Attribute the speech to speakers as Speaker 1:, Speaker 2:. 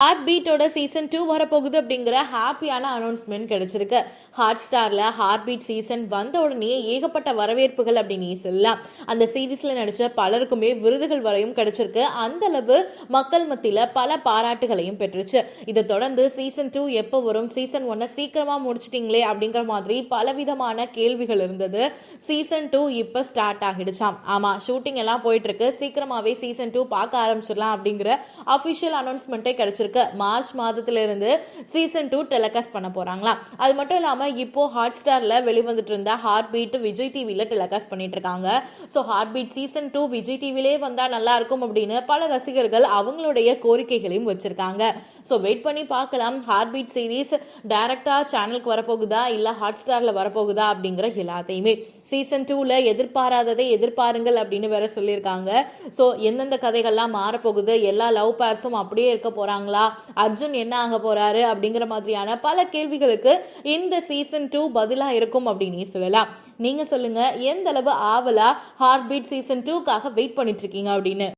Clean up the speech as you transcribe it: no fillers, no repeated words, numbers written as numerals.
Speaker 1: Heart பீட்டோட season 2 வரப்போகுது அப்படிங்கிற ஹாப்பியான அனௌன்ஸ்மெண்ட் கிடைச்சிருக்கு. ஹாட் ஸ்டார்ல ஹார்ட் பீட் சீசன் வந்த உடனே ஏகப்பட்ட வரவேற்புகள் அப்படின்னு சொல்லலாம். அந்த சீரீஸ்ல நடிச்ச பலருக்குமே விருதுகள் வரையும் கிடைச்சிருக்கு. அந்த அளவு மக்கள் மத்தியில பல பாராட்டுகளையும் பெற்றுச்சு. இதை தொடர்ந்து சீசன் 2 எப்போ வரும், சீசன் 1 சீக்கிரமா முடிச்சிட்டீங்களே அப்படிங்கிற மாதிரி பலவிதமான கேள்விகள் இருந்தது. சீசன் 2 இப்ப ஸ்டார்ட் ஆகிடுச்சாம். ஆமா, ஷூட்டிங் எல்லாம் போயிட்டு இருக்கு. சீக்கிரமாவே சீசன் 2 பார்க்க ஆரம்பிச்சிடலாம் அப்படிங்கிற அபிஷியல் அனௌன்ஸ்மெண்ட்டே கிடைச்சிருக்கு. மார்ச் மாதத்துல இருந்து சீசன் 2 டெலிகாஸ்ட் பண்ண போறாங்களா. அது மட்டும் இல்லாம இப்போ ஹாட் ஸ்டார்ல வெளிவந்துட்டு இருந்த ஹார்ட் பீட் விஜய் டிவில டெலிகாஸ்ட் பண்ணிட்டு இருக்காங்க. So heart beat season 2 Vijay டிவிலே வந்தா நல்லா இருக்கும் அப்படின்னு பல ரசிகர்கள் அவங்களுடைய கோரிக்கைகளையும் வச்சிருக்காங்க. ஸோ வெயிட் பண்ணி பார்க்கலாம். ஹார்ட் பீட் சீரீஸ் டைரக்டா சேனலுக்கு வரப்போகுதா இல்ல ஹாட் ஸ்டார்ல வரப்போகுதா அப்படிங்கிற எல்லாத்தையுமே சீசன் 2ல எதிர்பாராததை எதிர்பாருங்கள் அப்படின்னு வேற சொல்லியிருக்காங்க. ஸோ எந்தெந்த கதைகள்லாம் மாறப்போகுது, எல்லா லவ் பேர்ஸும் அப்படியே இருக்க போறாங்களா, அர்ஜுன் என்ன ஆக போறாரு அப்படிங்கிற மாதிரியான பல கேள்விகளுக்கு இந்த சீசன் 2 பதிலா இருக்கும் அப்படின்னு சொல்லலாம். நீங்க சொல்லுங்க, எந்த அளவு ஆவலா ஹார்ட் பீட் சீசன் 2க்காக வெயிட் பண்ணிட்டு இருக்கீங்க அப்படின்னு.